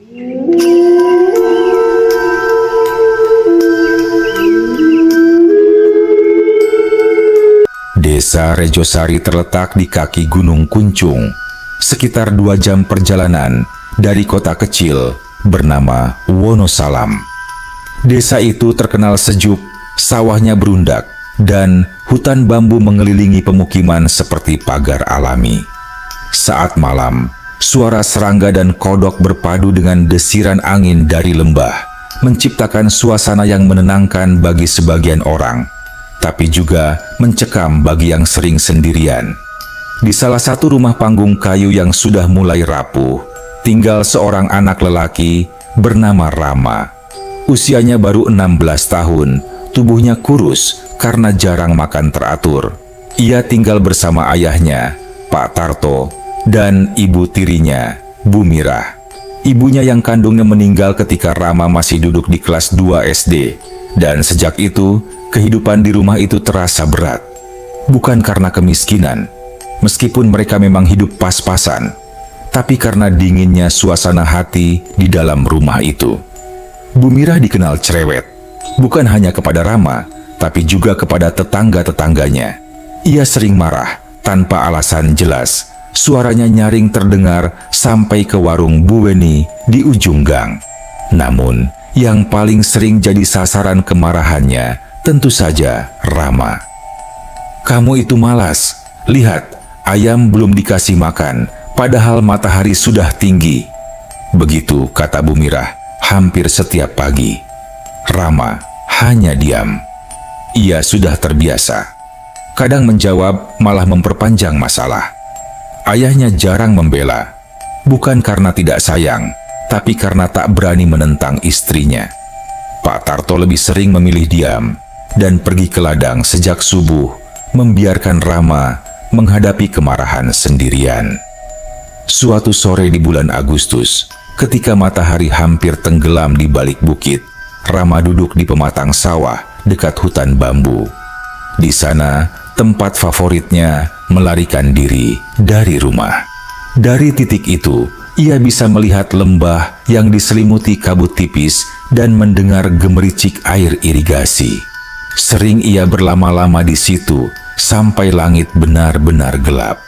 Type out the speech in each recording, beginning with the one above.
Desa Rejosari terletak di kaki Gunung Kuncung, sekitar 2 jam perjalanan dari kota kecil bernama Wonosalam. Desa itu terkenal sejuk, sawahnya berundak, dan hutan bambu mengelilingi pemukiman seperti pagar alami. Saat malam, suara serangga dan kodok berpadu dengan desiran angin dari lembah, menciptakan suasana yang menenangkan bagi sebagian orang, tapi juga mencekam bagi yang sering sendirian. Di salah satu rumah panggung kayu yang sudah mulai rapuh, tinggal seorang anak lelaki bernama Rama. Usianya baru 16 tahun, tubuhnya kurus karena jarang makan teratur. Ia tinggal bersama ayahnya, Pak Tarto, dan ibu tirinya, Bu Mirah. Ibunya yang kandungnya meninggal ketika Rama masih duduk di kelas 2 SD, dan sejak itu, kehidupan di rumah itu terasa berat. Bukan karena kemiskinan, meskipun mereka memang hidup pas-pasan, tapi karena dinginnya suasana hati di dalam rumah itu. Bu Mirah dikenal cerewet, bukan hanya kepada Rama, tapi juga kepada tetangga-tetangganya. Ia sering marah tanpa alasan jelas. Suaranya nyaring terdengar sampai ke warung Bu Weni di ujung gang. Namun, yang paling sering jadi sasaran kemarahannya tentu saja Rama. "Kamu itu malas. Lihat, ayam belum dikasih makan, padahal matahari sudah tinggi." Begitu kata Bu Mirah hampir setiap pagi. Rama hanya diam. Ia sudah terbiasa. Kadang menjawab, malah memperpanjang masalah. Ayahnya jarang membela, bukan karena tidak sayang, tapi karena tak berani menentang istrinya. Pak Tarto lebih sering memilih diam dan pergi ke ladang sejak subuh, membiarkan Rama menghadapi kemarahan sendirian. Suatu sore di bulan Agustus, ketika matahari hampir tenggelam di balik bukit, Rama duduk di pematang sawah dekat hutan bambu. Di sana, tempat favoritnya melarikan diri dari rumah. Dari titik itu, ia bisa melihat lembah yang diselimuti kabut tipis dan mendengar gemericik air irigasi. Sering ia berlama-lama di situ sampai langit benar-benar gelap.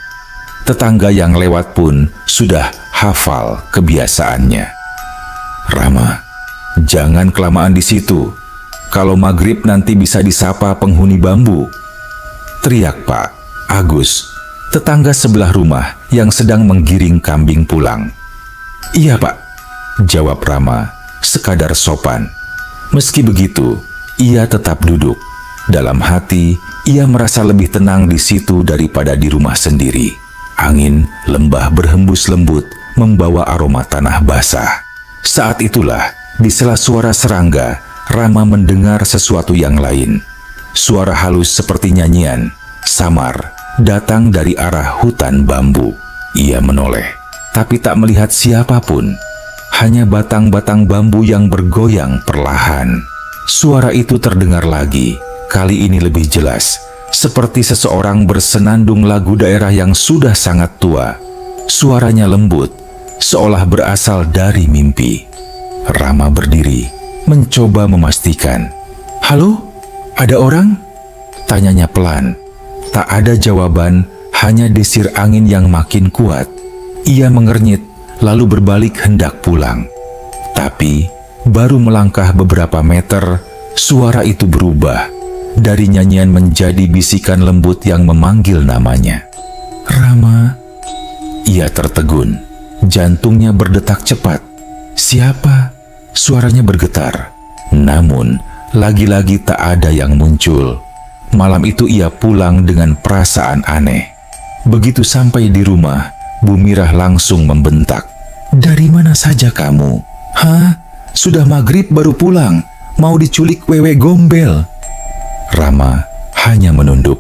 Tetangga yang lewat pun sudah hafal kebiasaannya. "Rama, jangan kelamaan di situ. Kalau maghrib nanti bisa disapa penghuni bambu," teriak Pak Agus, tetangga sebelah rumah yang sedang menggiring kambing pulang. "Iya Pak," jawab Rama, sekadar sopan. Meski begitu, ia tetap duduk. Dalam hati, ia merasa lebih tenang di situ daripada di rumah sendiri. Angin lembah berhembus lembut, membawa aroma tanah basah. Saat itulah, di sela suara serangga, Rama mendengar sesuatu yang lain. Suara halus seperti nyanyian, samar, datang dari arah hutan bambu. Ia menoleh, tapi tak melihat siapapun. Hanya batang-batang bambu yang bergoyang perlahan. Suara itu terdengar lagi, kali ini lebih jelas, seperti seseorang bersenandung lagu daerah yang sudah sangat tua. Suaranya lembut, seolah berasal dari mimpi. Rama berdiri, mencoba memastikan. "Halo, ada orang?" tanyanya pelan. Tak ada jawaban, hanya desir angin yang makin kuat. Ia mengernyit, lalu berbalik hendak pulang. Tapi, baru melangkah beberapa meter, suara itu berubah. Dari nyanyian menjadi bisikan lembut yang memanggil namanya. "Rama." Ia tertegun, jantungnya berdetak cepat. "Siapa?" Suaranya bergetar. Namun, lagi-lagi tak ada yang muncul. Malam itu ia pulang dengan perasaan aneh. Begitu sampai di rumah, Bu Mirah langsung membentak. "Dari mana saja kamu? Hah? Sudah maghrib baru pulang? Mau diculik wewe gombel?" Rama hanya menunduk.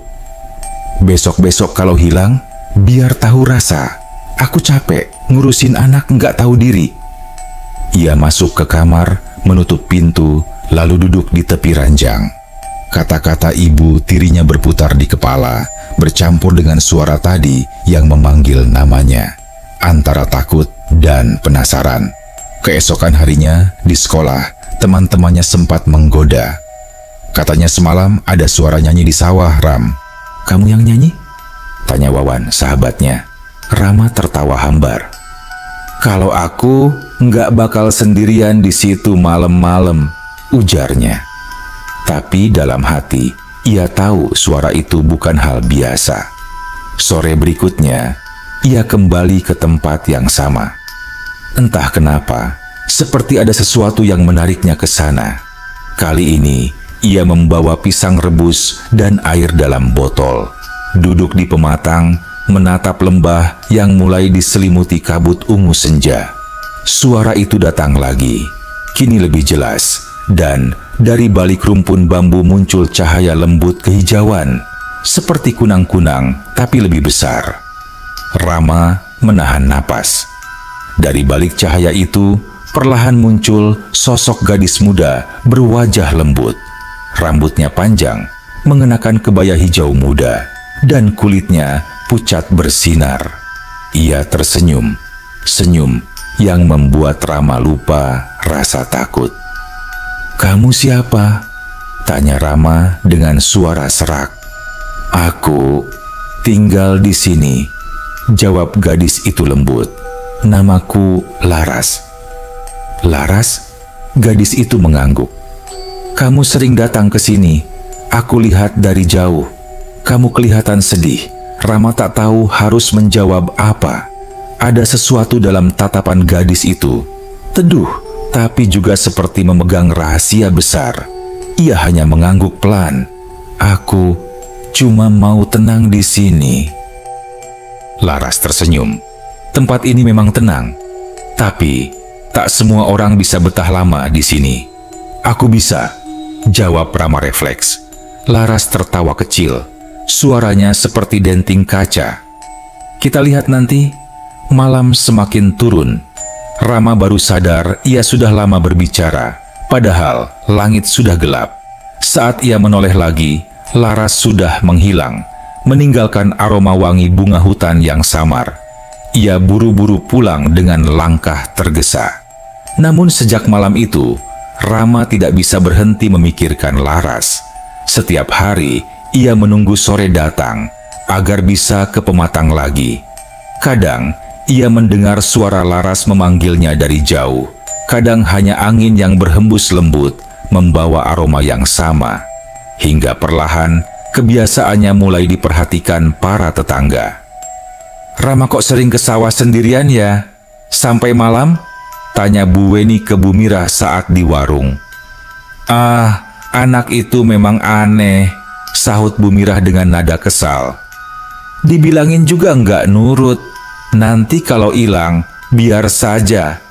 "Besok-besok kalau hilang, biar tahu rasa. Aku capek ngurusin anak nggak tahu diri." Ia masuk ke kamar, menutup pintu, lalu duduk di tepi ranjang. Kata-kata ibu tirinya berputar di kepala, bercampur dengan suara tadi yang memanggil namanya, antara takut dan penasaran. Keesokan harinya, di sekolah, teman-temannya sempat menggoda. Katanya semalam ada suara nyanyi di sawah, Ram. Kamu yang nyanyi? Tanya Wawan, sahabatnya. Rama tertawa hambar. Kalau aku nggak bakal sendirian di situ malam-malam, ujarnya. Tapi dalam hati, ia tahu suara itu bukan hal biasa. Sore berikutnya, ia kembali ke tempat yang sama. Entah kenapa, seperti ada sesuatu yang menariknya ke sana. Kali ini, ia membawa pisang rebus dan air dalam botol. Duduk di pematang, menatap lembah yang mulai diselimuti kabut ungu senja. Suara itu datang lagi, kini lebih jelas, dan dari balik rumpun bambu muncul cahaya lembut kehijauan, seperti kunang-kunang tapi lebih besar. Rama menahan napas. Dari balik cahaya itu, perlahan muncul sosok gadis muda berwajah lembut. Rambutnya panjang, mengenakan kebaya hijau muda, dan kulitnya pucat bersinar. Ia tersenyum, senyum yang membuat Rama lupa rasa takut. "Kamu siapa?" tanya Rama dengan suara serak. "Aku tinggal di sini," jawab gadis itu lembut. "Namaku Laras." "Laras?" Gadis itu mengangguk. "Kamu sering datang ke sini. Aku lihat dari jauh. Kamu kelihatan sedih." Rama tak tahu harus menjawab apa. Ada sesuatu dalam tatapan gadis itu. Teduh, tapi juga seperti memegang rahasia besar. Ia hanya mengangguk pelan. "Aku cuma mau tenang di sini." Laras tersenyum. Tempat ini memang tenang, tapi tak semua orang bisa betah lama di sini. "Aku bisa," jawab Rama refleks. Laras tertawa kecil, suaranya seperti denting kaca. "Kita lihat nanti." Malam semakin turun. Rama baru sadar ia sudah lama berbicara, padahal langit sudah gelap. Saat ia menoleh lagi, Laras sudah menghilang, meninggalkan aroma wangi bunga hutan yang samar. Ia buru-buru pulang dengan langkah tergesa. Namun sejak malam itu, Rama tidak bisa berhenti memikirkan Laras. Setiap hari, ia menunggu sore datang, agar bisa ke pematang lagi. Kadang, ia mendengar suara Laras memanggilnya dari jauh. Kadang hanya angin yang berhembus lembut, membawa aroma yang sama. Hingga perlahan, kebiasaannya mulai diperhatikan para tetangga. "Rama kok sering ke sawah sendirian ya? Sampai malam?" tanya Bu Weni ke Bu Mirah saat di warung. "Ah, anak itu memang aneh," sahut Bu Mirah dengan nada kesal. "Dibilangin juga nggak nurut. Nanti kalau hilang, biar saja."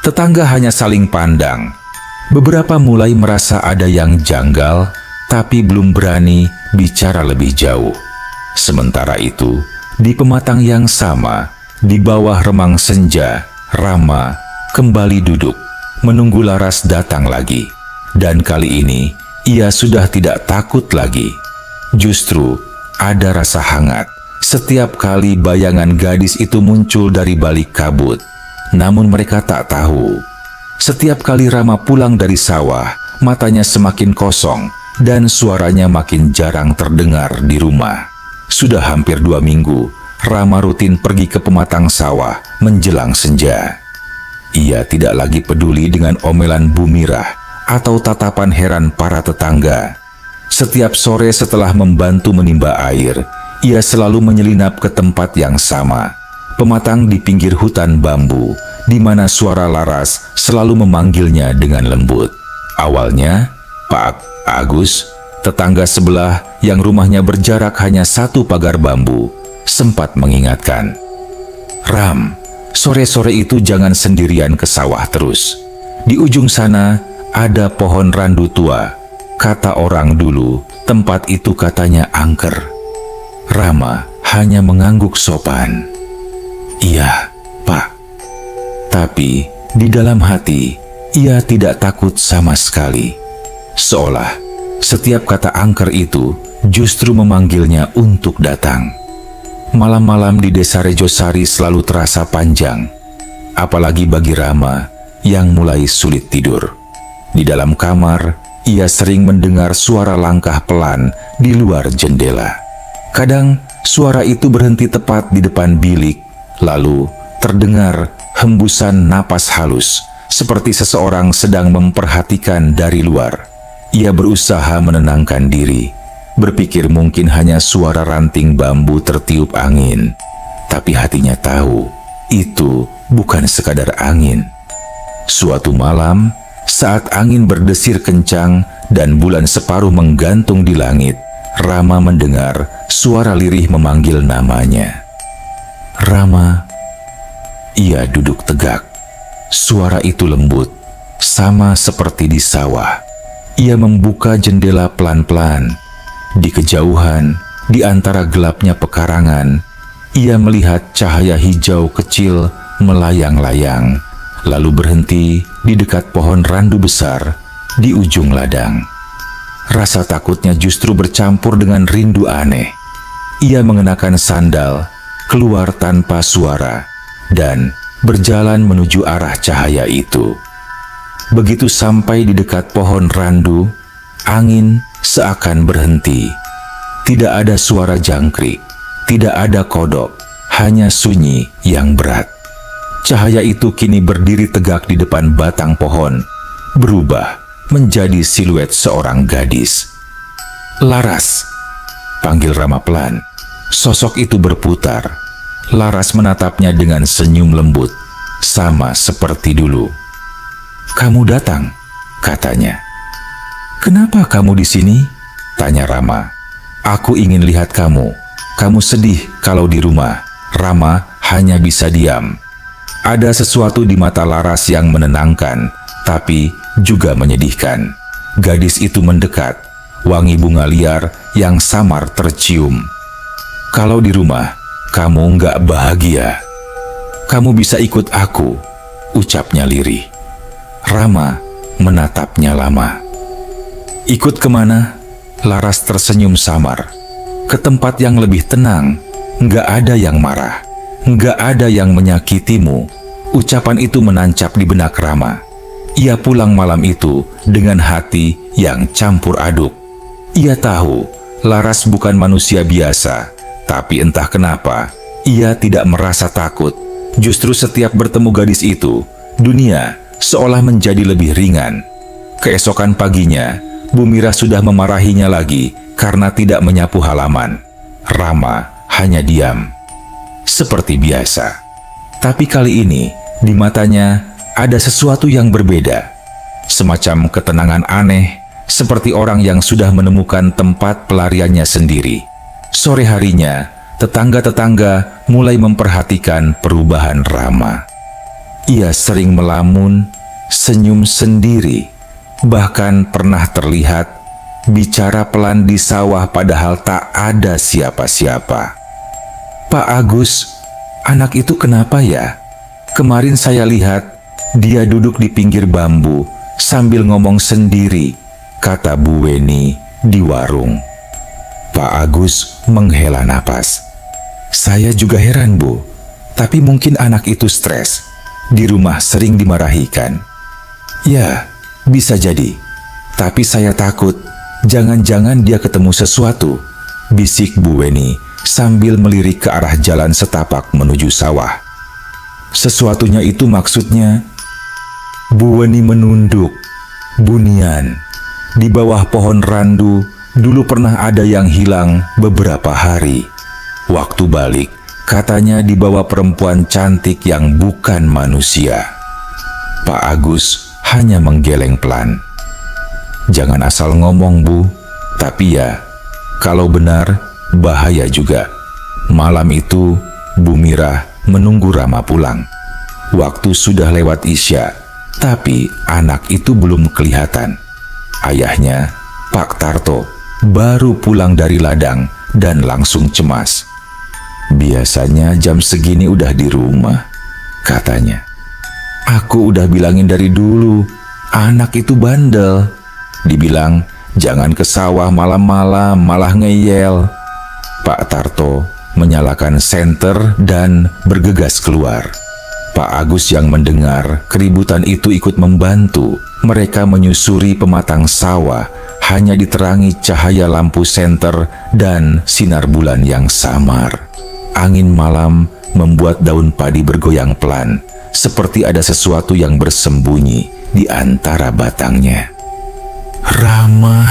Tetangga hanya saling pandang. Beberapa mulai merasa ada yang janggal, tapi belum berani bicara lebih jauh. Sementara itu, di pematang yang sama, di bawah remang senja, Rama kembali duduk, menunggu Laras datang lagi. Dan kali ini, ia sudah tidak takut lagi. Justru, ada rasa hangat setiap kali bayangan gadis itu muncul dari balik kabut. Namun mereka tak tahu. Setiap kali Rama pulang dari sawah, matanya semakin kosong dan suaranya makin jarang terdengar di rumah. Sudah hampir 2 minggu, Rama rutin pergi ke pematang sawah menjelang senja. Ia tidak lagi peduli dengan omelan Bu Mirah atau tatapan heran para tetangga. Setiap sore setelah membantu menimba air, ia selalu menyelinap ke tempat yang sama, pematang di pinggir hutan bambu, di mana suara Laras selalu memanggilnya dengan lembut. Awalnya, Pak Agus, tetangga sebelah yang rumahnya berjarak hanya 1 pagar bambu, sempat mengingatkan, "Ram, sore-sore itu jangan sendirian ke sawah terus. Di ujung sana ada pohon randu tua. Kata orang dulu, tempat itu katanya angker." Rama hanya mengangguk sopan. "Iya, Pak." Tapi di dalam hati, ia tidak takut sama sekali. Seolah setiap kata angker itu justru memanggilnya untuk datang. Malam-malam di desa Rejosari selalu terasa panjang. Apalagi bagi Rama, yang mulai sulit tidur. Di dalam kamar, ia sering mendengar suara langkah pelan di luar jendela. Kadang suara itu berhenti tepat di depan bilik, lalu terdengar hembusan napas halus, seperti seseorang sedang memperhatikan dari luar. Ia berusaha menenangkan diri, berpikir mungkin hanya suara ranting bambu tertiup angin. Tapi hatinya tahu, itu bukan sekadar angin. Suatu malam, saat angin berdesir kencang dan bulan separuh menggantung di langit, Rama mendengar suara lirih memanggil namanya. Rama. Ia duduk tegak. Suara itu lembut, sama seperti di sawah. Ia membuka jendela pelan-pelan. Di kejauhan, di antara gelapnya pekarangan, ia melihat cahaya hijau kecil melayang-layang, lalu berhenti di dekat pohon randu besar di ujung ladang. Rasa takutnya justru bercampur dengan rindu aneh. Ia mengenakan sandal, keluar tanpa suara, dan berjalan menuju arah cahaya itu. Begitu sampai di dekat pohon randu, angin seakan berhenti. Tidak ada suara jangkrik, tidak ada kodok, hanya sunyi yang berat. Cahaya itu kini berdiri tegak di depan batang pohon, berubah menjadi siluet seorang gadis. Laras, panggil Rama pelan. Sosok itu berputar. Laras menatapnya dengan senyum lembut, sama seperti dulu. Kamu datang, katanya. Kenapa kamu di sini? Tanya Rama. Aku ingin lihat kamu. Kamu sedih kalau di rumah. Rama hanya bisa diam. Ada sesuatu di mata Laras yang menenangkan, tapi juga menyedihkan. Gadis itu mendekat, wangi bunga liar yang samar tercium. Kalau di rumah, kamu nggak bahagia. Kamu bisa ikut aku, ucapnya lirih. Rama menatapnya lama. Ikut kemana? Laras tersenyum samar. Ke tempat yang lebih tenang, nggak ada yang marah. Nggak ada yang menyakitimu. Ucapan itu menancap di benak Rama. Ia pulang malam itu dengan hati yang campur aduk. Ia tahu Laras bukan manusia biasa, tapi entah kenapa ia tidak merasa takut. Justru setiap bertemu gadis itu, dunia seolah menjadi lebih ringan. Keesokan paginya, Bu Mira sudah memarahinya lagi karena tidak menyapu halaman. Rama hanya diam, seperti biasa. Tapi kali ini, di matanya ada sesuatu yang berbeda. Semacam ketenangan aneh, seperti orang yang sudah menemukan tempat pelariannya sendiri. Sore harinya, tetangga-tetangga mulai memperhatikan perubahan Rama. Ia sering melamun, senyum sendiri, bahkan pernah terlihat bicara pelan di sawah padahal tak ada siapa-siapa. Pak Agus, anak itu kenapa ya? Kemarin saya lihat dia duduk di pinggir bambu sambil ngomong sendiri, kata Bu Weni di warung. Pak Agus menghela napas. Saya juga heran, Bu. Tapi mungkin anak itu stres. Di rumah sering dimarahikan. Ya, bisa jadi. Tapi saya takut jangan-jangan dia ketemu sesuatu, bisik Bu Weni sambil melirik ke arah jalan setapak menuju sawah. Sesuatunya itu maksudnya... Bu Weni menunduk. Bunian. Di bawah pohon randu, dulu pernah ada yang hilang beberapa hari. Waktu balik, katanya dibawa perempuan cantik yang bukan manusia. Pak Agus hanya menggeleng pelan. Jangan asal ngomong, Bu. Tapi ya, kalau benar, bahaya juga. Malam itu, Bu Mira menunggu Rama pulang. Waktu sudah lewat Isya, tapi anak itu belum kelihatan. Ayahnya, Pak Tarto, baru pulang dari ladang dan langsung cemas. Biasanya jam segini udah di rumah, katanya. Aku udah bilangin dari dulu, anak itu bandel. Dibilang, jangan ke sawah malam-malam, malah ngeyel. Pak Tarto menyalakan senter dan bergegas keluar. Pak Agus yang mendengar keributan itu ikut membantu. Mereka menyusuri pematang sawah, hanya diterangi cahaya lampu senter dan sinar bulan yang samar. Angin malam membuat daun padi bergoyang pelan, seperti ada sesuatu yang bersembunyi di antara batangnya. "Rama!"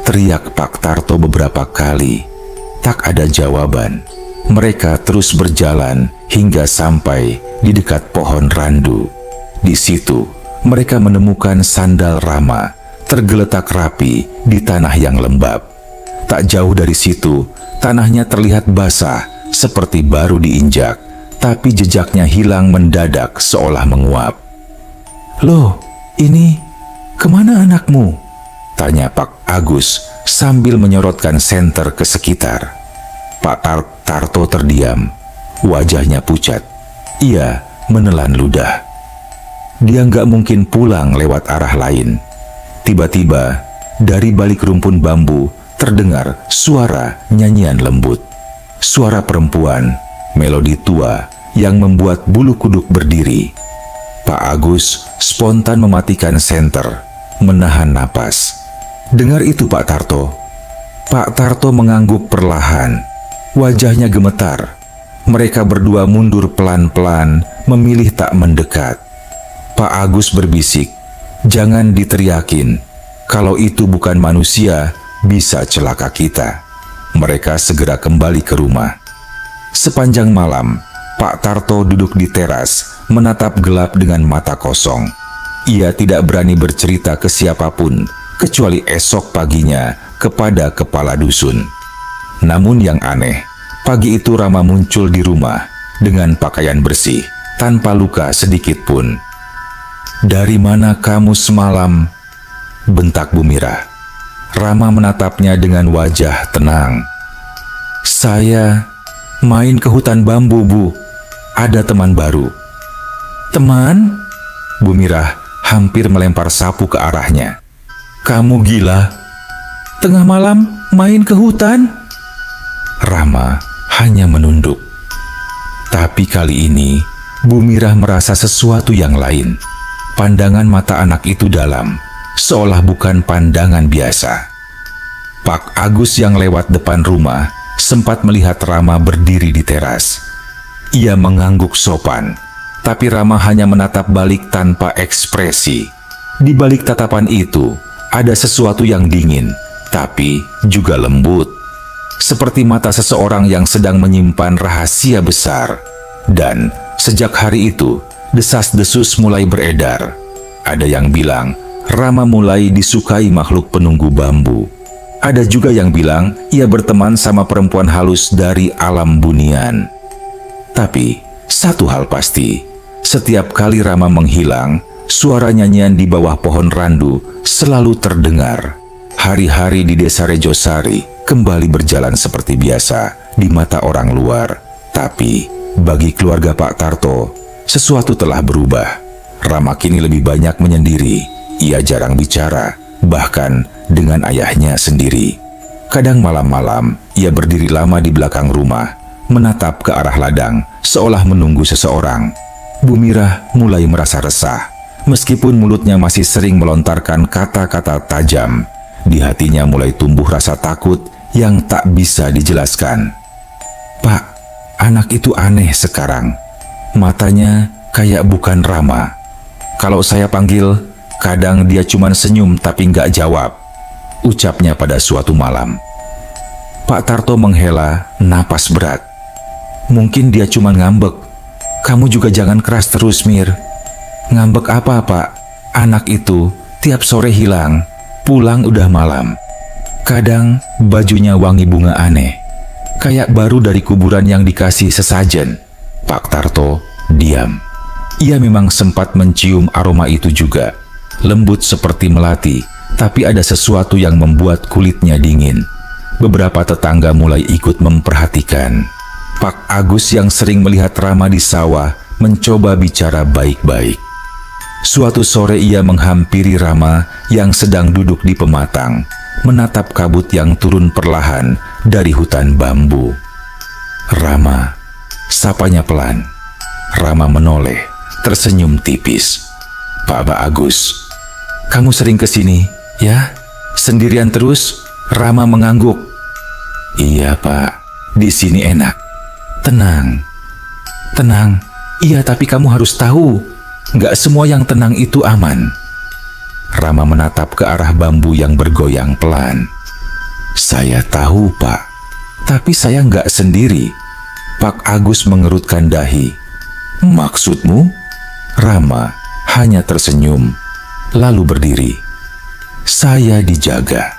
teriak Pak Tarto beberapa kali. Tak ada jawaban. Mereka terus berjalan hingga sampai di dekat pohon randu. Di situ, mereka menemukan sandal Rama tergeletak rapi di tanah yang lembab. Tak jauh dari situ, tanahnya terlihat basah seperti baru diinjak, tapi jejaknya hilang mendadak seolah menguap. "Loh, ini kemana anakmu?" tanya Pak Agus sambil menyorotkan senter ke sekitar. Pak Tarto terdiam, wajahnya pucat. Ia menelan ludah. Dia nggak mungkin pulang lewat arah lain. Tiba-tiba, dari balik rumpun bambu terdengar suara nyanyian lembut. Suara perempuan, melodi tua yang membuat bulu kuduk berdiri. Pak Agus spontan mematikan senter, menahan napas. Dengar itu Pak Tarto. Pak Tarto mengangguk perlahan. Wajahnya gemetar. Mereka berdua mundur pelan-pelan, memilih tak mendekat. Pak Agus berbisik, "Jangan diteriakin. Kalau itu bukan manusia, bisa celaka kita." Mereka segera kembali ke rumah. Sepanjang malam, Pak Tarto duduk di teras, menatap gelap dengan mata kosong. Ia tidak berani bercerita ke siapapun, kecuali esok paginya kepada kepala dusun. Namun yang aneh, pagi itu Rama muncul di rumah dengan pakaian bersih, tanpa luka sedikit pun. "Dari mana kamu semalam?" bentak Bumirah. Rama menatapnya dengan wajah tenang. "Saya main ke hutan bambu, Bu. Ada teman baru." "Teman?" Bumirah hampir melempar sapu ke arahnya. "Kamu gila? Tengah malam main ke hutan?" Rama hanya menunduk. Tapi kali ini, Bumirah merasa sesuatu yang lain. Pandangan mata anak itu dalam, seolah bukan pandangan biasa. Pak Agus yang lewat depan rumah sempat melihat Rama berdiri di teras. Ia mengangguk sopan, tapi Rama hanya menatap balik tanpa ekspresi. Di balik tatapan itu, ada sesuatu yang dingin, tapi juga lembut. Seperti mata seseorang yang sedang menyimpan rahasia besar. Dan sejak hari itu, desas-desus mulai beredar. Ada yang bilang, Rama mulai disukai makhluk penunggu bambu. Ada juga yang bilang, ia berteman sama perempuan halus dari alam bunian. Tapi, satu hal pasti, setiap kali Rama menghilang, suara nyanyian di bawah pohon randu selalu terdengar. Hari-hari di desa Rejosari kembali berjalan seperti biasa di mata orang luar. Tapi bagi keluarga Pak Tarto, sesuatu telah berubah. Rama kini lebih banyak menyendiri. Ia jarang bicara, bahkan dengan ayahnya sendiri. Kadang malam-malam, ia berdiri lama di belakang rumah, menatap ke arah ladang, seolah menunggu seseorang. Bumirah mulai merasa resah. Meskipun mulutnya masih sering melontarkan kata-kata tajam, di hatinya mulai tumbuh rasa takut yang tak bisa dijelaskan. "Pak, anak itu aneh sekarang. Matanya kayak bukan Rama. Kalau saya panggil, kadang dia cuma senyum tapi nggak jawab," ucapnya pada suatu malam. Pak Tarto menghela napas berat. "Mungkin dia cuma ngambek. Kamu juga jangan keras terus, Mir." "Ngambek apa, Pak? Anak itu tiap sore hilang. Pulang udah malam. Kadang bajunya wangi bunga aneh, kayak baru dari kuburan yang dikasih sesajen." Pak Tarto diam. Ia memang sempat mencium aroma itu juga. Lembut seperti melati, tapi ada sesuatu yang membuat kulitnya dingin. Beberapa tetangga mulai ikut memperhatikan. Pak Agus yang sering melihat Rama di sawah mencoba bicara baik-baik. Suatu sore ia menghampiri Rama yang sedang duduk di pematang, menatap kabut yang turun perlahan dari hutan bambu. "Rama," sapanya pelan, Rama menoleh, tersenyum tipis. "Pak Agus, kamu sering kesini, ya? Sendirian terus?" Rama mengangguk. "Iya Pak, di sini enak. Tenang." "Tenang? Iya, tapi kamu harus tahu, nggak semua yang tenang itu aman." Rama menatap ke arah bambu yang bergoyang pelan. "Saya tahu Pak, tapi saya nggak sendiri." Pak Agus mengerutkan dahi. "Maksudmu?" Rama hanya tersenyum, lalu berdiri. "Saya dijaga."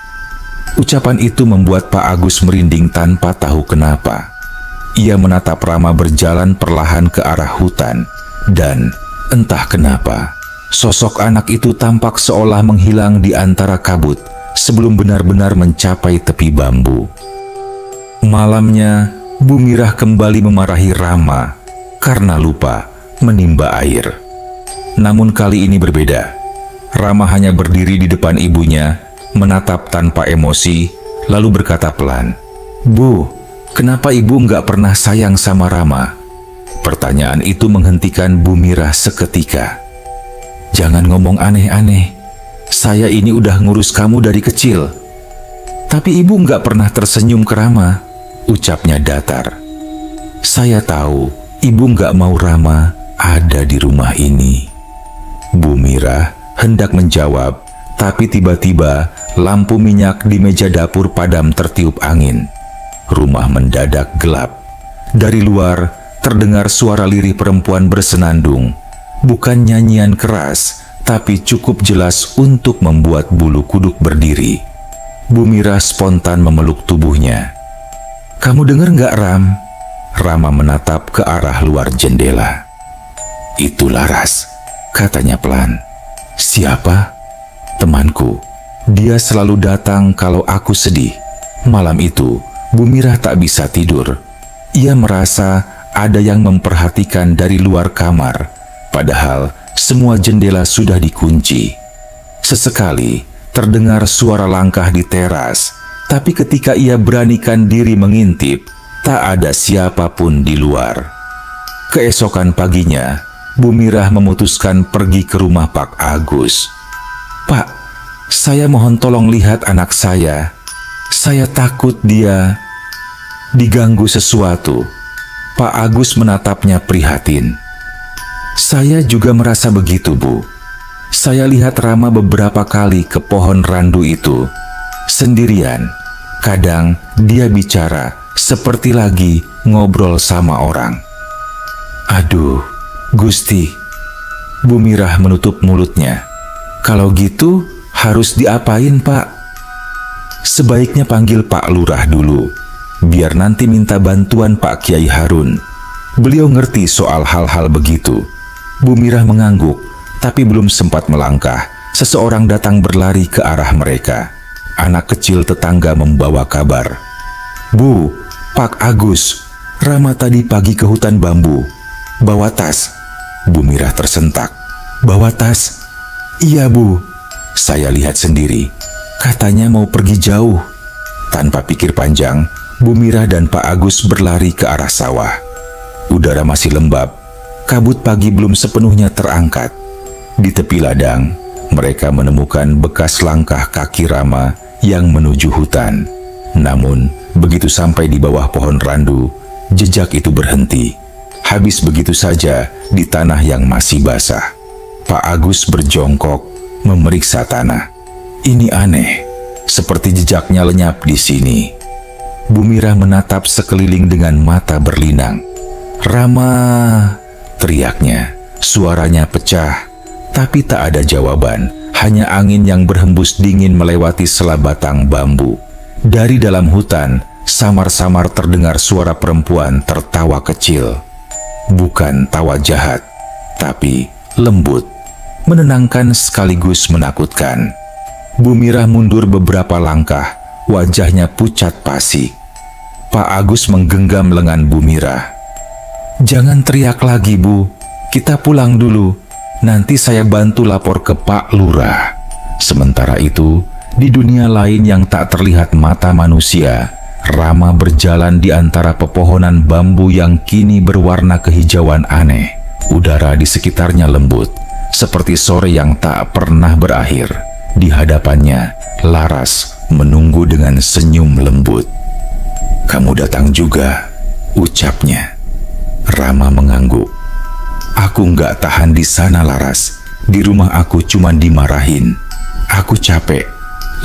Ucapan itu membuat Pak Agus merinding tanpa tahu kenapa. Ia menatap Rama berjalan perlahan ke arah hutan, dan entah kenapa, sosok anak itu tampak seolah menghilang di antara kabut sebelum benar-benar mencapai tepi bambu. Malamnya, Bu Mirah kembali memarahi Rama karena lupa menimba air. Namun kali ini berbeda. Rama hanya berdiri di depan ibunya, menatap tanpa emosi, lalu berkata pelan, "Bu, kenapa ibu nggak pernah sayang sama Rama?" Pertanyaan itu menghentikan Bu Mirah seketika. "Jangan ngomong aneh-aneh. Saya ini udah ngurus kamu dari kecil." "Tapi ibu nggak pernah tersenyum ke Rama," ucapnya datar. "Saya tahu ibu nggak mau Rama ada di rumah ini." Bu Mirah hendak menjawab, tapi tiba-tiba lampu minyak di meja dapur padam tertiup angin. Rumah mendadak gelap. Dari luar terdengar suara lirih perempuan bersenandung. Bukan nyanyian keras, tapi cukup jelas untuk membuat bulu kuduk berdiri. Bu Mirah spontan memeluk tubuhnya. "Kamu dengar nggak, Ram?" Rama menatap ke arah luar jendela. "Itu Laras," katanya pelan. "Siapa?" "Temanku. Dia selalu datang kalau aku sedih." Malam itu, Bu Mirah tak bisa tidur. Ia merasa ada yang memperhatikan dari luar kamar, padahal semua jendela sudah dikunci. Sesekali terdengar suara langkah di teras, tapi ketika ia beranikan diri mengintip, tak ada siapapun di luar. Keesokan paginya, Bu Mirah memutuskan pergi ke rumah Pak Agus. "Pak, saya mohon tolong lihat anak saya. Saya takut dia diganggu sesuatu." Pak Agus menatapnya prihatin. "Saya juga merasa begitu, Bu. Saya lihat Rama beberapa kali ke pohon randu itu, sendirian. Kadang dia bicara seperti lagi ngobrol sama orang." "Aduh, Gusti." Bu Mirah menutup mulutnya. "Kalau gitu harus diapain, Pak?" "Sebaiknya panggil Pak Lurah dulu, biar nanti minta bantuan Pak Kiai Harun. Beliau ngerti soal hal-hal begitu." Bu Mirah mengangguk, tapi belum sempat melangkah, seseorang datang berlari ke arah mereka. Anak kecil tetangga membawa kabar. "Bu, Pak Agus, Rama tadi pagi ke hutan bambu. Bawa tas." Bu Mirah tersentak. "Bawa tas?" "Iya, Bu. Saya lihat sendiri. Katanya mau pergi jauh." Tanpa pikir panjang, Bu Mirah dan Pak Agus berlari ke arah sawah. Udara masih lembab. Kabut pagi belum sepenuhnya terangkat. Di tepi ladang, mereka menemukan bekas langkah kaki Rama yang menuju hutan. Namun, begitu sampai di bawah pohon randu, jejak itu berhenti. Habis begitu saja di tanah yang masih basah. Pak Agus berjongkok, memeriksa tanah. Ini aneh, seperti jejaknya lenyap di sini. Bu Mirah menatap sekeliling dengan mata berlinang. "Rama!" teriaknya. Suaranya pecah, tapi tak ada jawaban. Hanya angin yang berhembus dingin melewati selabatang bambu. Dari dalam hutan, samar-samar terdengar suara perempuan tertawa kecil. Bukan tawa jahat, tapi lembut, menenangkan sekaligus menakutkan. Bu Mirah mundur beberapa langkah, wajahnya pucat pasi. Pak Agus menggenggam lengan Bu Mirah. "Jangan teriak lagi, Bu. Kita pulang dulu. Nanti saya bantu lapor ke Pak Lurah." Sementara itu, di dunia lain yang tak terlihat mata manusia, Rama berjalan di antara pepohonan bambu yang kini berwarna kehijauan aneh. Udara di sekitarnya lembut, seperti sore yang tak pernah berakhir. Di hadapannya, Laras menunggu dengan senyum lembut. "Kamu datang juga," ucapnya. Rama mengangguk. "Aku nggak tahan di sana, Laras. Di rumah aku cuma dimarahin. Aku capek."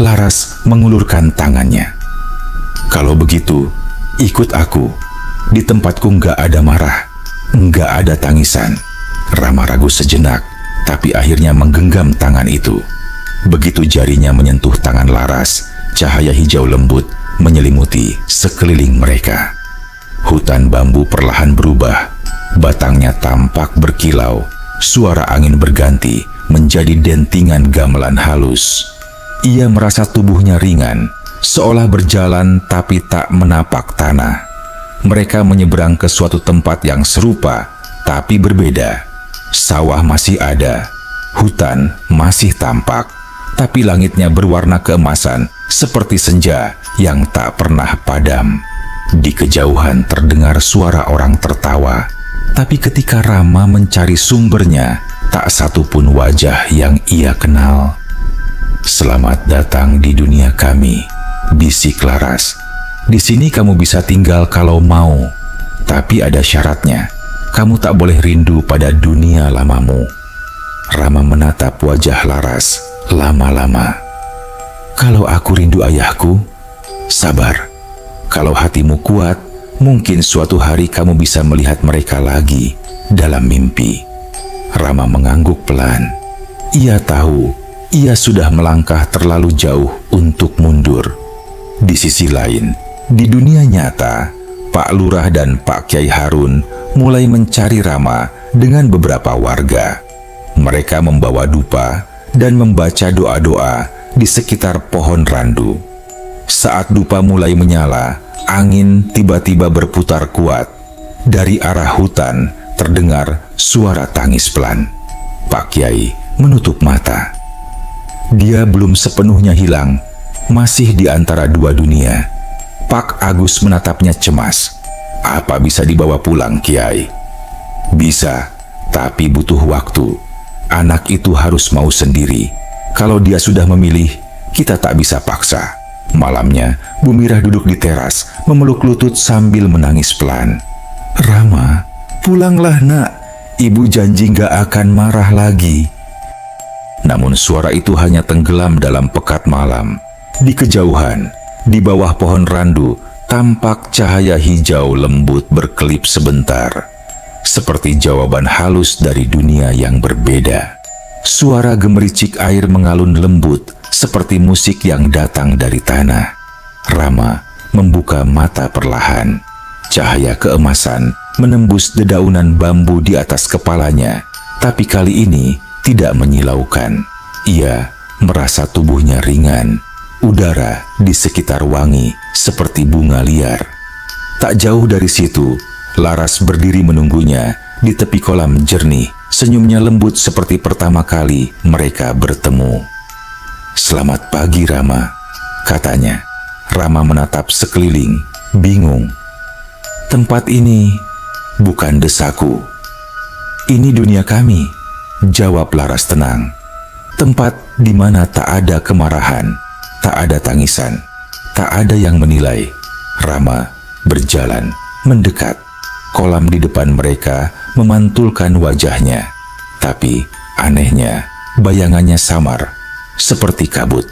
Laras mengulurkan tangannya. "Kalau begitu, ikut aku. Di tempatku nggak ada marah, nggak ada tangisan." Rama ragu sejenak, tapi akhirnya menggenggam tangan itu. Begitu jarinya menyentuh tangan Laras, cahaya hijau lembut menyelimuti sekeliling mereka. Hutan bambu perlahan berubah, batangnya tampak berkilau, suara angin berganti menjadi dentingan gamelan halus. Ia merasa tubuhnya ringan, seolah berjalan tapi tak menapak tanah. Mereka menyeberang ke suatu tempat yang serupa, tapi berbeda. Sawah masih ada, hutan masih tampak, tapi langitnya berwarna keemasan seperti senja yang tak pernah padam. Di kejauhan terdengar suara orang tertawa, tapi ketika Rama mencari sumbernya, tak satu pun wajah yang ia kenal. "Selamat datang di dunia kami," bisik Laras. "Di sini kamu bisa tinggal kalau mau, tapi ada syaratnya. Kamu tak boleh rindu pada dunia lamamu." Rama menatap wajah Laras lama-lama. "Kalau aku rindu ayahku, sabar. Kalau hatimu kuat, mungkin suatu hari kamu bisa melihat mereka lagi dalam mimpi." Rama mengangguk pelan. Ia tahu ia sudah melangkah terlalu jauh untuk mundur. Di sisi lain, di dunia nyata, Pak Lurah dan Pak Kyai Harun mulai mencari Rama dengan beberapa warga. Mereka membawa dupa dan membaca doa-doa di sekitar pohon randu. Saat dupa mulai menyala, angin tiba-tiba berputar kuat. Dari arah hutan terdengar suara tangis pelan. Pak Kyai menutup mata. Dia belum sepenuhnya hilang, masih di antara dua dunia. Pak Agus menatapnya cemas. "Apa bisa dibawa pulang, Kiai?" "Bisa, tapi butuh waktu. Anak itu harus mau sendiri. Kalau dia sudah memilih, kita tak bisa paksa." Malamnya, Bu Mirah duduk di teras, memeluk lutut sambil menangis pelan. "Rama, pulanglah nak. Ibu janji gak akan marah lagi." Namun suara itu hanya tenggelam dalam pekat malam. Di kejauhan, di bawah pohon randu, tampak cahaya hijau lembut berkelip sebentar. Seperti jawaban halus dari dunia yang berbeda. Suara gemericik air mengalun lembut, seperti musik yang datang dari tanah. Rama membuka mata perlahan. Cahaya keemasan menembus dedaunan bambu di atas kepalanya, tapi kali ini tidak menyilaukan. Ia merasa tubuhnya ringan. Udara di sekitar wangi seperti bunga liar. Tak jauh dari situ, Laras berdiri menunggunya di tepi kolam jernih. Senyumnya lembut seperti pertama kali mereka bertemu. "Selamat pagi, Rama," katanya. Rama menatap sekeliling, bingung. "Tempat ini bukan desaku. Ini dunia kami," jawab Laras tenang. "Tempat di mana tak ada kemarahan, tak ada tangisan, tak ada yang menilai." Rama berjalan, mendekat. Kolam di depan mereka memantulkan wajahnya. Tapi anehnya, bayangannya samar, seperti kabut.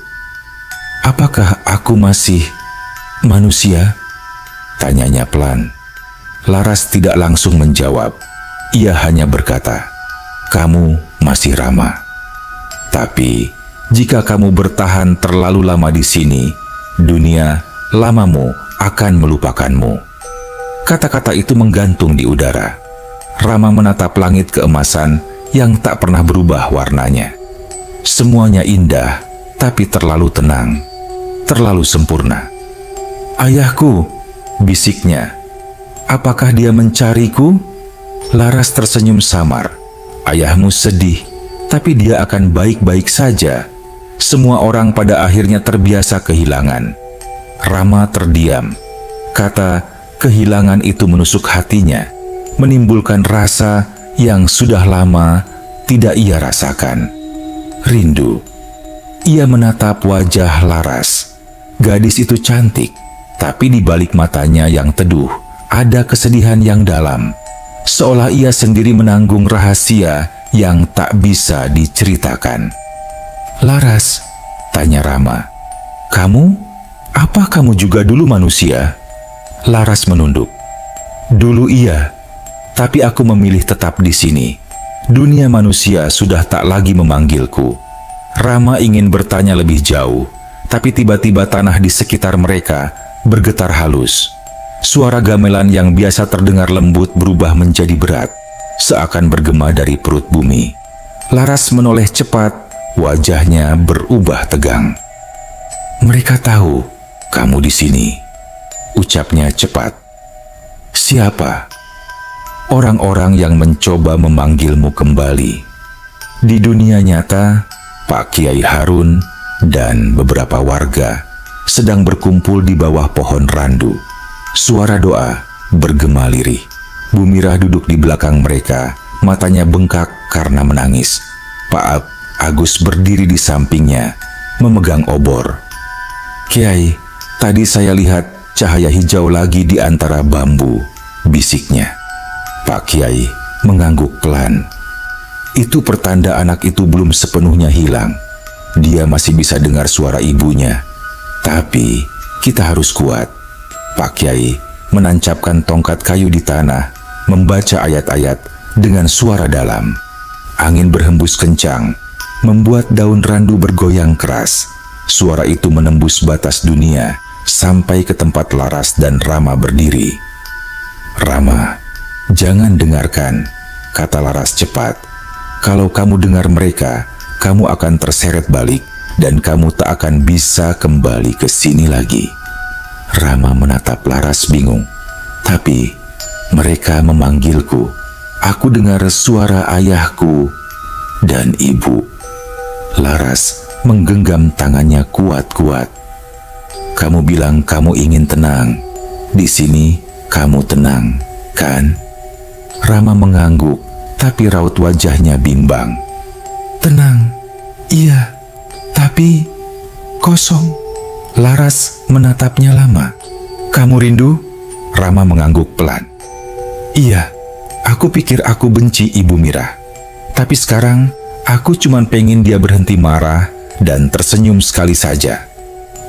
"Apakah aku masih manusia?" tanyanya pelan. Laras tidak langsung menjawab. Ia hanya berkata, "Kamu masih Rama. Tapi jika kamu bertahan terlalu lama di sini, dunia lamamu akan melupakanmu." Kata-kata itu menggantung di udara. Rama menatap langit keemasan yang tak pernah berubah warnanya. Semuanya indah, tapi terlalu tenang, terlalu sempurna. "Ayahku," bisiknya. "Apakah dia mencariku?" Laras tersenyum samar. "Ayahmu sedih, tapi dia akan baik-baik saja." Semua orang pada akhirnya terbiasa kehilangan. Rama terdiam. Kata kehilangan itu menusuk hatinya, menimbulkan rasa yang sudah lama tidak ia rasakan. Rindu. Ia menatap wajah Laras. Gadis itu cantik, tapi di balik matanya yang teduh ada kesedihan yang dalam, seolah ia sendiri menanggung rahasia yang tak bisa diceritakan. "Laras," tanya Rama, Apa kamu juga dulu manusia?" Laras menunduk. "Dulu iya, tapi aku memilih tetap di sini. Dunia manusia sudah tak lagi memanggilku." Rama ingin bertanya lebih jauh, tapi tiba-tiba tanah di sekitar mereka bergetar halus. Suara gamelan yang biasa terdengar lembut berubah menjadi berat, seakan bergema dari perut bumi. Laras menoleh cepat, wajahnya berubah tegang. "Mereka tahu kamu di sini," ucapnya cepat. "Siapa?" "Orang-orang yang mencoba memanggilmu kembali. Di dunia nyata, Pak Kiai Harun dan beberapa warga sedang berkumpul di bawah pohon randu. Suara doa bergema lirih. Bumirah duduk di belakang mereka, matanya bengkak karena menangis. Pak Agus berdiri di sampingnya, memegang obor. "Kiai, tadi saya lihat cahaya hijau lagi di antara bambu," bisiknya. Pak Kiai mengangguk pelan. "Itu pertanda anak itu belum sepenuhnya hilang. Dia masih bisa dengar suara ibunya. Tapi kita harus kuat." Pak Kiai menancapkan tongkat kayu di tanah, membaca ayat-ayat dengan suara dalam. Angin berhembus kencang, membuat daun randu bergoyang keras. Suara itu menembus batas dunia sampai ke tempat Laras dan Rama berdiri. "Rama, jangan dengarkan," kata Laras cepat. "Kalau kamu dengar mereka, kamu akan terseret balik dan kamu tak akan bisa kembali ke sini lagi." Rama menatap Laras bingung. "Tapi mereka memanggilku. Aku dengar suara ayahku dan ibu." Laras menggenggam tangannya kuat-kuat. "Kamu bilang kamu ingin tenang. Di sini kamu tenang, kan?" Rama mengangguk, tapi raut wajahnya bimbang. "Tenang, iya, tapi kosong." Laras menatapnya lama. "Kamu rindu?" Rama mengangguk pelan. "Iya, aku pikir aku benci Ibu Mirah. Tapi sekarang aku cuma pengen dia berhenti marah dan tersenyum sekali saja.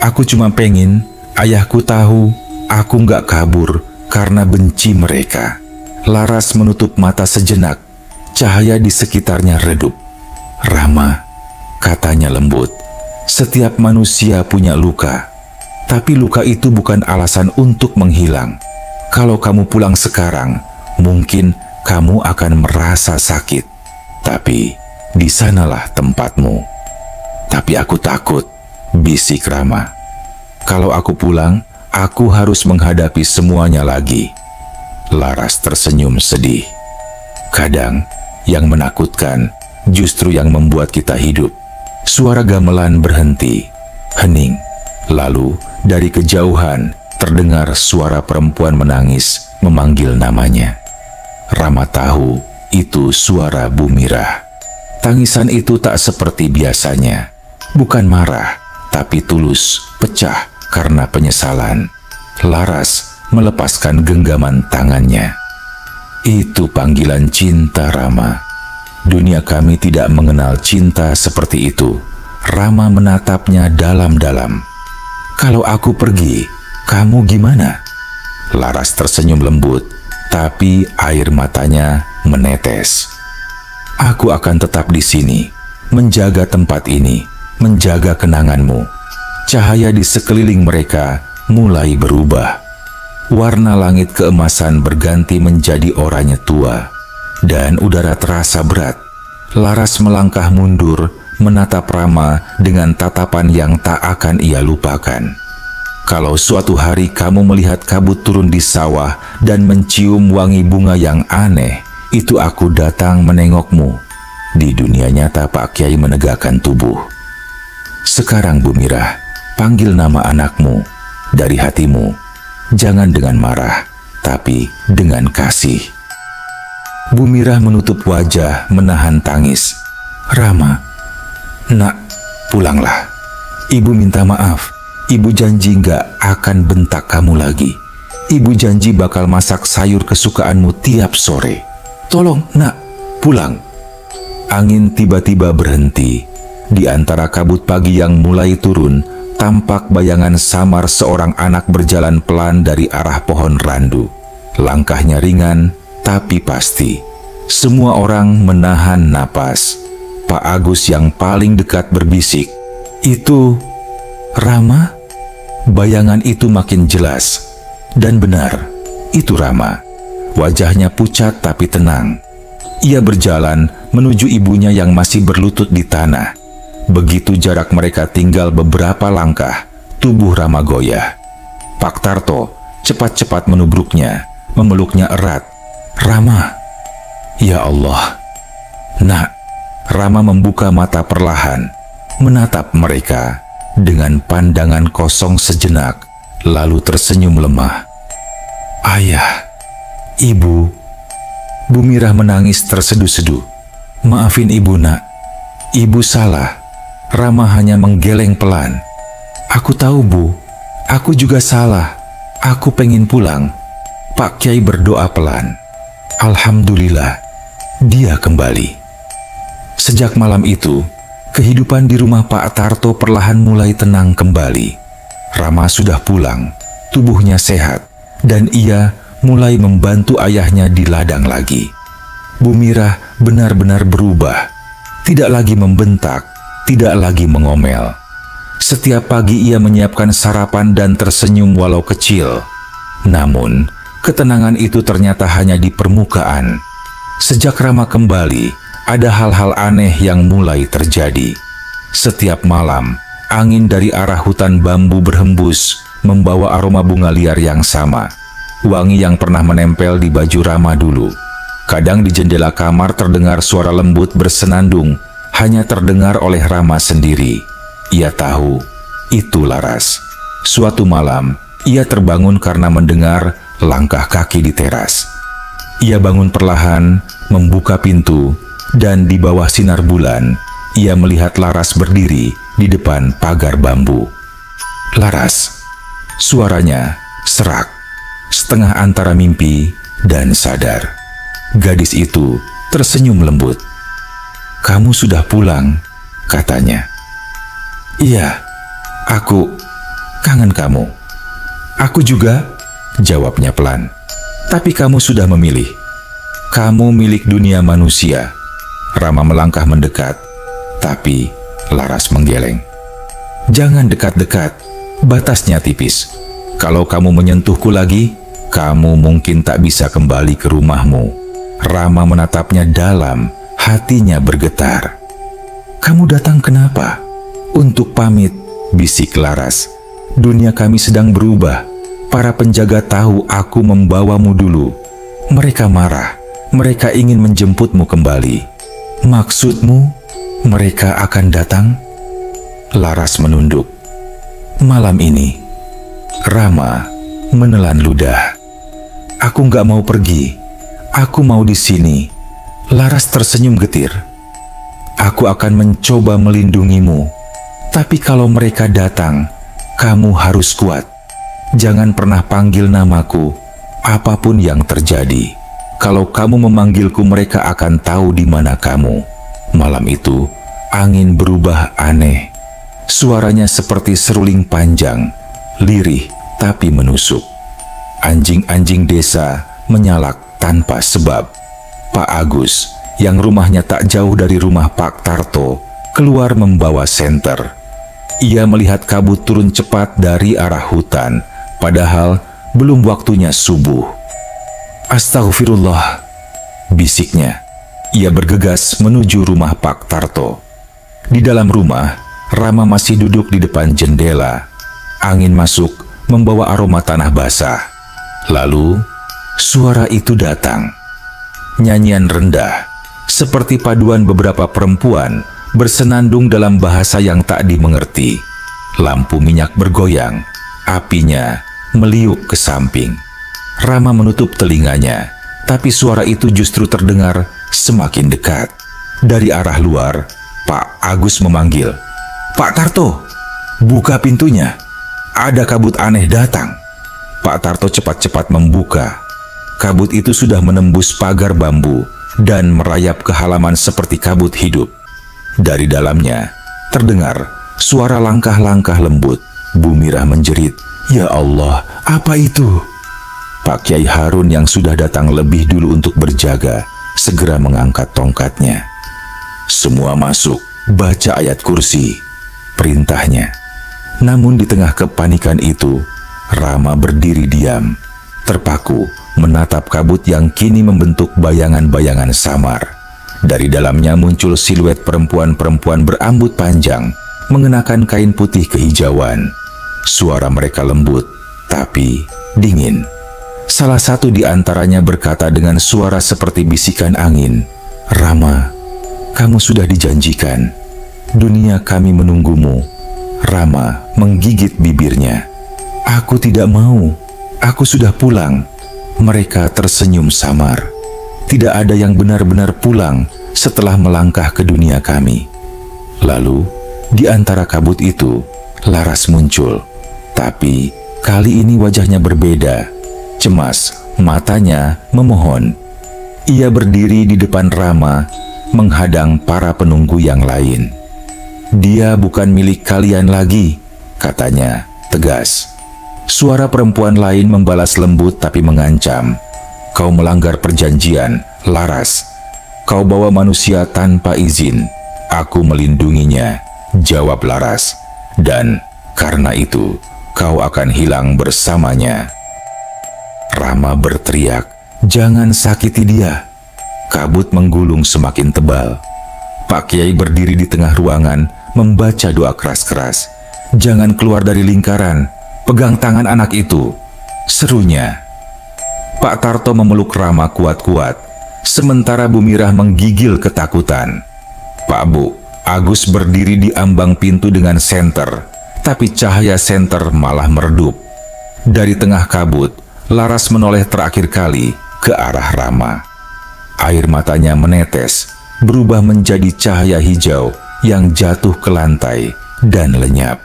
Aku cuma pengen ayahku tahu aku nggak kabur karena benci mereka." Laras menutup mata sejenak. Cahaya di sekitarnya redup. "Rama," katanya lembut, "setiap manusia punya luka. Tapi luka itu bukan alasan untuk menghilang. Kalau kamu pulang sekarang, mungkin kamu akan merasa sakit. Tapi di sanalah tempatmu." "Tapi aku takut," bisik Rama. "Kalau aku pulang, aku harus menghadapi semuanya lagi." Laras tersenyum sedih. "Kadang yang menakutkan justru yang membuat kita hidup." Suara gamelan berhenti, hening. Lalu dari kejauhan terdengar suara perempuan menangis memanggil namanya. Rama tahu itu suara Bumirah. Tangisan itu tak seperti biasanya. Bukan marah, tapi tulus, pecah karena penyesalan. Laras melepaskan genggaman tangannya. "Itu panggilan cinta, Rama. Dunia kami tidak mengenal cinta seperti itu." Rama menatapnya dalam-dalam. "Kalau aku pergi, kamu gimana?" Laras tersenyum lembut, tapi air matanya menetes. "Aku akan tetap di sini, menjaga tempat ini, menjaga kenanganmu." Cahaya di sekeliling mereka mulai berubah. Warna langit keemasan berganti menjadi oranye tua, dan udara terasa berat. Laras melangkah mundur, menatap Rama dengan tatapan yang tak akan ia lupakan. "Kalau suatu hari kamu melihat kabut turun di sawah dan mencium wangi bunga yang aneh, itu aku datang menengokmu." Di dunia nyata Pak Kiai menegakkan tubuh. "Sekarang Bumirah, panggil nama anakmu dari hatimu. jangan dengan marah, tapi dengan kasih. Bu Mirah menutup wajah menahan tangis. Rama, nak, pulanglah. Ibu minta maaf. Ibu janji gak akan bentak kamu lagi. Ibu janji bakal masak sayur kesukaanmu tiap sore. Tolong, nak, pulang. Angin tiba-tiba berhenti. Di antara kabut pagi yang mulai turun, tampak bayangan samar seorang anak berjalan pelan dari arah pohon randu. Langkahnya ringan, tapi pasti. Semua orang menahan napas. Pak Agus yang paling dekat berbisik, "Itu Rama?" Bayangan itu makin jelas. Dan benar, itu Rama. Wajahnya pucat tapi tenang. Ia berjalan menuju ibunya yang masih berlutut di tanah. Begitu jarak mereka tinggal beberapa langkah, tubuh Rama goyah. Pak Tarto cepat-cepat menubruknya, memeluknya erat. "Rama!" "Ya Allah!" "Nak!" Rama membuka mata perlahan, menatap mereka dengan pandangan kosong sejenak, lalu tersenyum lemah. "Ayah, Ibu." Bu Mirah menangis terseduh-seduh. "Maafin Ibu, nak. Ibu salah." Rama hanya menggeleng pelan. "Aku tahu, Bu. Aku juga salah. Aku pengen pulang." Pak Kiai berdoa pelan. Alhamdulillah, dia kembali. Sejak malam itu, kehidupan di rumah Pak Tarto perlahan mulai tenang kembali. Rama sudah pulang, tubuhnya sehat, dan ia mulai membantu ayahnya di ladang lagi. Bu Mirah benar-benar berubah. Tidak lagi membentak, tidak lagi mengomel. Setiap pagi ia menyiapkan sarapan dan tersenyum walau kecil. Namun, ketenangan itu ternyata hanya di permukaan. Sejak Rama kembali, ada hal-hal aneh yang mulai terjadi. Setiap malam, angin dari arah hutan bambu berhembus, membawa aroma bunga liar yang sama. Wangi yang pernah menempel di baju Rama dulu. Kadang di jendela kamar terdengar suara lembut bersenandung, hanya terdengar oleh Rama sendiri. Ia tahu, itu Laras. Suatu malam, ia terbangun karena mendengar langkah kaki di teras. Ia bangun perlahan, membuka pintu, dan di bawah sinar bulan, ia melihat Laras berdiri di depan pagar bambu. "Laras," suaranya serak, setengah antara mimpi dan sadar. Gadis itu tersenyum lembut. "Kamu sudah pulang," katanya. "Iya, aku kangen kamu." "Aku juga," jawabnya pelan. "Tapi kamu sudah memilih. Kamu milik dunia manusia." Rama melangkah mendekat, tapi Laras menggeleng. "Jangan dekat-dekat, batasnya tipis. Kalau kamu menyentuhku lagi, kamu mungkin tak bisa kembali ke rumahmu." Rama menatapnya dalam, hatinya bergetar. "Kamu datang kenapa?" "Untuk pamit," bisik Laras. "Dunia kami sedang berubah. Para penjaga tahu aku membawamu dulu. Mereka marah. Mereka ingin menjemputmu kembali." "Maksudmu, mereka akan datang?" Laras menunduk. "Malam ini." Rama menelan ludah. "Aku gak mau pergi. Aku mau di sini." Laras tersenyum getir. "Aku akan mencoba melindungimu. Tapi kalau mereka datang, kamu harus kuat. Jangan pernah panggil namaku, apapun yang terjadi. Kalau kamu memanggilku, mereka akan tahu di mana kamu." Malam itu, angin berubah aneh. Suaranya seperti seruling panjang, lirih tapi menusuk. Anjing-anjing desa menyalak tanpa sebab. Pak Agus, yang rumahnya tak jauh dari rumah Pak Tarto, keluar membawa senter. Ia melihat kabut turun cepat dari arah hutan, padahal belum waktunya subuh. "Astaghfirullah," bisiknya. Ia bergegas menuju rumah Pak Tarto. Di dalam rumah, Rama masih duduk di depan jendela. Angin masuk membawa aroma tanah basah. Lalu, suara itu datang. Nyanyian rendah, seperti paduan beberapa perempuan bersenandung dalam bahasa yang tak dimengerti. Lampu minyak bergoyang, apinya meliuk ke samping. Rama menutup telinganya, tapi suara itu justru terdengar semakin dekat. Dari arah luar, Pak Agus memanggil, "Pak Tarto, buka pintunya. Ada kabut aneh datang." Pak Tarto cepat-cepat membuka. Kabut itu sudah menembus pagar bambu dan merayap ke halaman seperti kabut hidup. Dari dalamnya terdengar suara langkah-langkah lembut. Bu Mirah menjerit, "Ya Allah, apa itu?" Pak Kiai Harun yang sudah datang lebih dulu untuk berjaga, segera mengangkat tongkatnya. "Semua masuk, baca ayat kursi," perintahnya. Namun di tengah kepanikan itu, Rama berdiri diam, terpaku menatap kabut yang kini membentuk bayangan-bayangan samar. Dari dalamnya muncul siluet perempuan-perempuan berambut panjang, mengenakan kain putih kehijauan. Suara mereka lembut, tapi dingin. Salah satu di antaranya berkata dengan suara seperti bisikan angin, "Rama, kamu sudah dijanjikan. Dunia kami menunggumu." Rama menggigit bibirnya. "Aku tidak mau. Aku sudah pulang." Mereka tersenyum samar. Tidak ada yang benar-benar pulang setelah melangkah ke dunia kami. Lalu, di antara kabut itu, Laras muncul. Tapi kali ini wajahnya berbeda. Cemas, matanya memohon. Ia berdiri di depan Rama, menghadang para penunggu yang lain. "Dia bukan milik kalian lagi," katanya tegas. Suara perempuan lain membalas lembut tapi mengancam. "Kau melanggar perjanjian, Laras. Kau bawa manusia tanpa izin. Aku melindunginya," jawab Laras. "Dan karena itu, kau akan hilang bersamanya." Rama berteriak, "Jangan sakiti dia." Kabut menggulung semakin tebal. Pak Kiai berdiri di tengah ruangan, membaca doa keras-keras. "Jangan keluar dari lingkaran. Pegang tangan anak itu," serunya. Pak Tarto memeluk Rama kuat-kuat, sementara Bu Mirah menggigil ketakutan. Pak Bu, Agus berdiri di ambang pintu dengan senter, tapi cahaya senter malah meredup. Dari tengah kabut, Laras menoleh terakhir kali ke arah Rama. Air matanya menetes, berubah menjadi cahaya hijau yang jatuh ke lantai dan lenyap.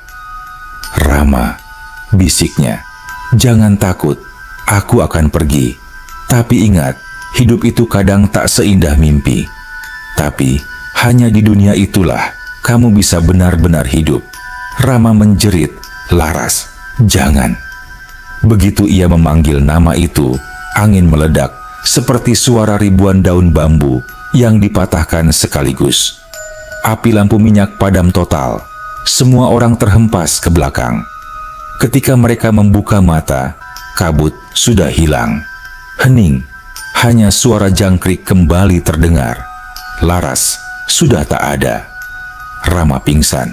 "Rama," bisiknya, "jangan takut, aku akan pergi. Tapi ingat, hidup itu kadang tak seindah mimpi. Tapi hanya di dunia itulah kamu bisa benar-benar hidup." Rama menjerit, "Laras, jangan." Begitu ia memanggil nama itu, angin meledak seperti suara ribuan daun bambu yang dipatahkan sekaligus. Api lampu minyak padam total. Semua orang terhempas ke belakang. Ketika mereka membuka mata, kabut sudah hilang. Hening, hanya suara jangkrik kembali terdengar. Laras sudah tak ada. Rama pingsan.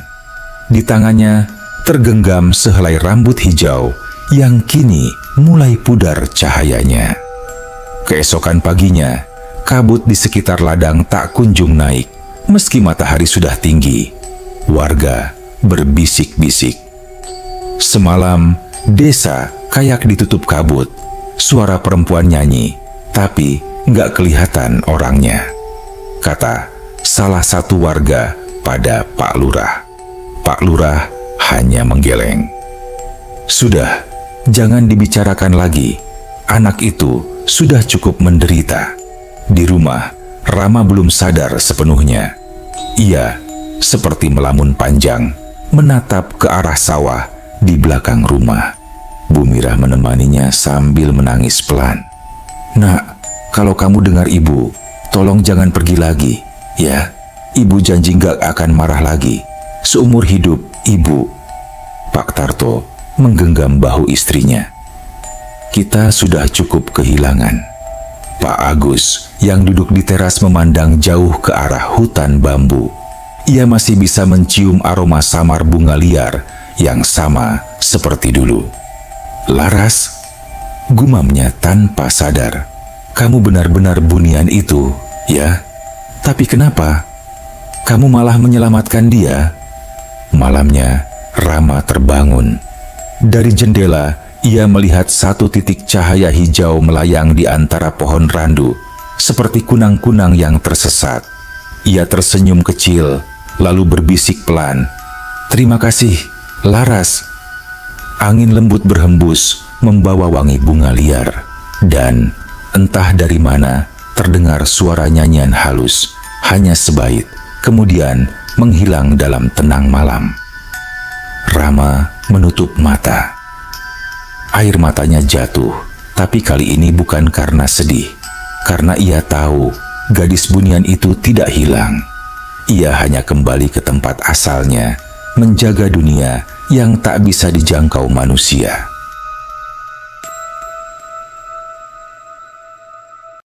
Di tangannya tergenggam sehelai rambut hijau yang kini mulai pudar cahayanya. Keesokan paginya, kabut di sekitar ladang tak kunjung naik, meski matahari sudah tinggi. Warga berbisik-bisik. Semalam, desa kayak ditutup kabut. Suara perempuan nyanyi, tapi nggak kelihatan orangnya, kata salah satu warga pada Pak Lurah. Pak Lurah hanya menggeleng. "Sudah, jangan dibicarakan lagi. Anak itu sudah cukup menderita." Di rumah, Rama belum sadar sepenuhnya. Ia seperti melamun panjang, menatap ke arah sawah di belakang rumah. Bu Mirah menemaninya sambil menangis pelan. "Nak, kalau kamu dengar ibu, tolong jangan pergi lagi, ya. Ibu janji gak akan marah lagi. Seumur hidup, ibu." Pak Tarto menggenggam bahu istrinya. "Kita sudah cukup kehilangan." Pak Agus yang duduk di teras memandang jauh ke arah hutan bambu. Ia masih bisa mencium aroma samar bunga liar yang sama seperti dulu. "Laras," gumamnya tanpa sadar, "kamu benar-benar bunian itu, ya? Tapi kenapa kamu malah menyelamatkan dia?" Malamnya, Rama terbangun. Dari jendela, Ia melihat satu titik cahaya hijau melayang di antara pohon randu, seperti kunang-kunang yang tersesat. Ia tersenyum kecil, lalu berbisik pelan, "Terima kasih, Laras." Angin lembut berhembus, membawa wangi bunga liar. Dan entah dari mana, terdengar suara nyanyian halus, hanya sebait, kemudian menghilang dalam tenang malam. Rama menutup mata. Air matanya jatuh, tapi kali ini bukan karena sedih, karena ia tahu gadis bunian itu tidak hilang. Ia hanya kembali ke tempat asalnya, menjaga dunia yang tak bisa dijangkau manusia.